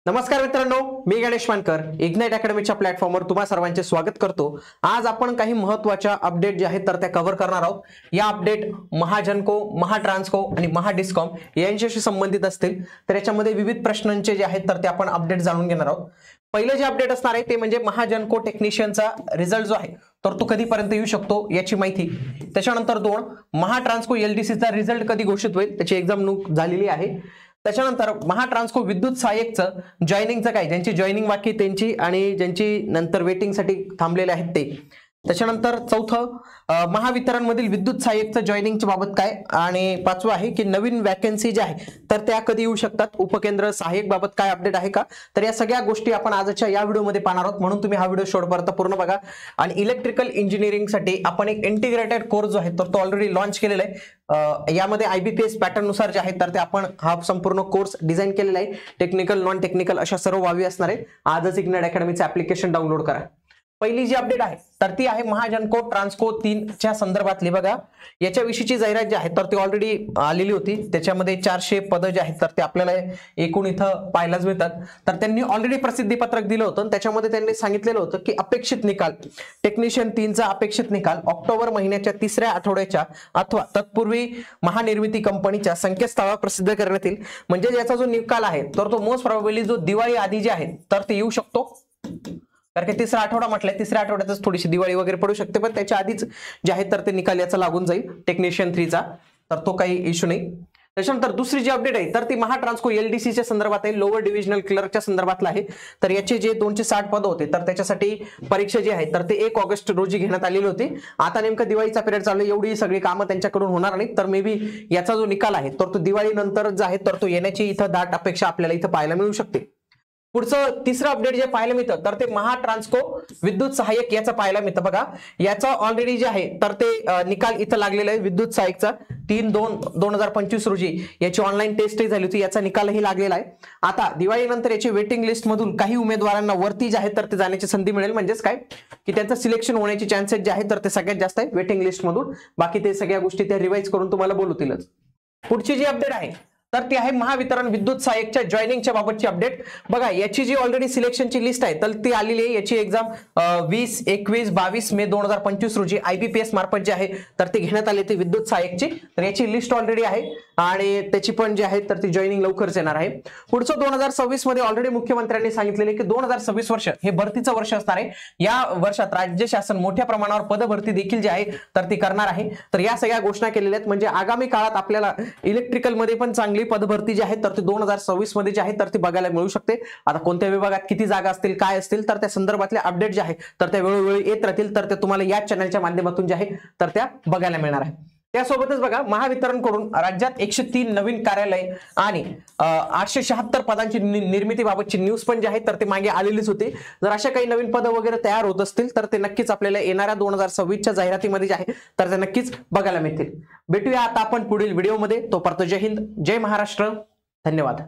नमस्कार मित्रांनो, मी गणेश मानकर इग्नाइट अकॅडमीच्या प्लॅटफॉर्मवर तुम्हा सर्वांचे स्वागत करतो। आज आपण काही महत्त्वाच्या अपडेट जे आहेत तर त्या कव्हर करणार आहोत। या अपडेट महाजनको, महाट्रान्सको आणि महाडिस्कॉम यांच्याशी संबंधित असतील। तर याच्यामध्ये विविध प्रश्नांचे जे आहेत तर ते आपण अपडेट जाणून घेणार आहोत। पहिलं जे अपडेट असणार आहे ते म्हणजे महाजनको टेक्निशियनचा रिझल्ट जो आहे तर तो कधीपर्यंत येऊ शकतो याची माहिती। त्याच्यानंतर 2 महाट्रान्सको एलडीसीचा रिझल्ट कधी घोषित होईल त्याची एक्झाम झालेली आहे। त्याच्यानंतर महाट्रान्सको विद्युत सहाय्यकचं जॉइनिंगचं काय, ज्यांची जॉइनिंग बाकी त्यांची आणि ज्यांची नंतर वेटिंग साठी थांबलेले आहेत ते। त्याच्यानंतर चौथं महावितरण मधील विद्युत सहाय्यकचं जॉइनिंगच्या बाबत काय, आणि पाचवं आहे की नवीन वॅकन्सी जे आहे तर त्या कधी येऊ शकतात, उपकेंद्र सहाय्यक बाबत काय अपडेट आहे का। तर या सगळ्या गोष्टी आपण आजच्या या व्हिडिओमध्ये पाहणार आहोत, म्हणून तुम्ही हा व्हिडिओ शेवटपर्यंत पूर्ण बघा। आणि इलेक्ट्रिकल इंजिनिअरिंग साठी आपण एक इंटिग्रेटेड कोर्स जो आहे तर तो ऑलरेडी लॉन्च केलेला आहे। यामध्ये आयबीपीएस पॅटर्न नुसार जे आहे तर ते आपण हा संपूर्ण कोर्स डिझाइन केलेला आहे। टेक्निकल, नॉन टेक्निकल अशा सर्व वावी असणार आहे। आजच इग्नाइट अकॅडमीचं ऍप्लिकेशन डाउनलोड करा। पहिली जी अपडेट आहे तर ती आहे महाजनको ट्रान्सको 3 च्या संदर्भातली। बघा, याच्याविषयीची जाहिरात जी आहे तर ती ऑलरेडी आलेली होती। त्याच्यामध्ये 400 पद जे आहेत तर ते आपल्याला एकूण इथं पाहायलाच मिळतात। तर त्यांनी ऑलरेडी प्रसिद्धी पत्रक दिलं होतं आणि त्याच्यामध्ये त्यांनी सांगितलेलं होतं की अपेक्षित निकाल टेक्निशियन 3 चा अपेक्षित निकाल ऑक्टोबर महिन्याच्या 3ऱ्या आठवड्याच्या अथवा तत्पूर्वी महानिर्मिती कंपनीच्या संकेतस्थळावर प्रसिद्ध करण्यात येईल। म्हणजे याचा जो निकाल आहे तर तो मोस्ट प्रोबेबली जो दिवाळी आधी जे आहे तर ते येऊ शकतो। कारण की 3रा आठवडा म्हटलंय, 3ऱ्या आठवड्यातच थोडीशी दिवाळी वगैरे पडू शकते, पण त्याच्या आधीच जे आहे तर ते निकाल याचा लागून जाईल टेक्निशियन 3 चा, तर तो काही इश्यू नाही। त्याच्यानंतर दुसरी जी अपडेट आहे तर ती महाट्रान्सको एलडीसीच्या संदर्भात आहे, लोअर डिव्हिजनल क्लर्कच्या संदर्भातला आहे। तर याचे जे 260 पद होते तर त्याच्यासाठी परीक्षा जी आहे तर ते 1 ऑगस्ट रोजी घेण्यात आलेली होती। आता नेमकं दिवाळीचा पिरियड चालू आहे, एवढी सगळी कामं त्यांच्याकडून होणार नाही, तर मे बी याचा जो निकाल आहे तर तो दिवाळी नंतर जो आहे तर तो येण्याची इथं दाट अपेक्षा आपल्याला इथं पाहायला मिळू शकते। पुढचं तिसरं अपडेट जे पाहायला मिळतं तर ते महाट्रान्सको विद्युत सहाय्यक याचं पाहायला मिळतं। बघा, याचा ऑलरेडी जे आहे तर ते निकाल इथं लागलेला आहे। विद्युत सहाय्यकचा 3/2/2025 रोजी याची ऑनलाईन टेस्टही झाली होती, याचा निकालही लागलेला आहे। आता दिवाळीनंतर याची वेटिंग लिस्ट मधून काही उमेदवारांना वरती जे आहे तर ते जाण्याची संधी मिळेल, म्हणजेच काय की त्यांचं सिलेक्शन होण्याची चान्सेस जे आहे तर ते सगळ्यात जास्त आहे वेटिंग लिस्ट मधून। बाकी ते सगळ्या गोष्टी त्या रिवाइज करून तुम्हाला बोलवतीलच। पुढची जी अपडेट आहे तर ती आहे महावितरण विद्युत सहाय्यकच्या जॉइनिंगच्या बाबतची अपडेट। बघा, याची जी ऑलरेडी सिलेक्शनची लिस्ट आहे तर ती आलेली आहे। याची एक्झाम 20, 21, 22 मे 2025 रोजी आयबीपीएस मार्फत जे आहे तर ती घेण्यात आली ती विद्युत सहाय्यकची। तर याची लिस्ट ऑलरेडी आहे आणि त्याची पण जे आहे तर ती जॉइनिंग लवकरच येणार आहे। पुढचं 2026 मध्ये ऑलरेडी मुख्यमंत्र्यांनी सांगितलेले की 2026 वर्ष हे भरतीचं वर्ष असणार आहे। या वर्षात राज्य शासन मोठ्या प्रमाणावर पदभरती देखील जी आहे तर ती करणार आहे। तर या सगळ्या घोषणा केलेल्या आहेत, म्हणजे आगामी काळात आपल्याला इलेक्ट्रिकल मध्ये पण चांगली पदभरती जी आहे तर ती 2026 मध्ये जी आहे तर ती बघायला मिळू शकते। आता कोणत्या विभागात किती जागा असतील, काय असतील, तर त्या संदर्भातले अपडेट जे आहे तर त्या वेळोवेळी येत राहतील, तर ते तुम्हाला या चॅनलच्या माध्यमातून जे आहे तर त्या बघायला मिळणार आहे। त्यासोबतच बघा, महावितरण कडून राज्यात 103 नवीन कार्यालय आणि 876 पदांची निर्मितीबाबतची न्यूज पण जी आहे तर ते मागे आलेलीच होती। जर अशा काही नवीन पदं वगैरे तयार होत असतील तर ते नक्कीच आपल्याला येणाऱ्या 2026च्या जाहिरातीमध्ये जे आहे तर ते नक्कीच बघायला मिळतील। भेटूया आता आपण पुढील व्हिडिओमध्ये, तोपर्यंत जय हिंद, जय महाराष्ट्र, धन्यवाद।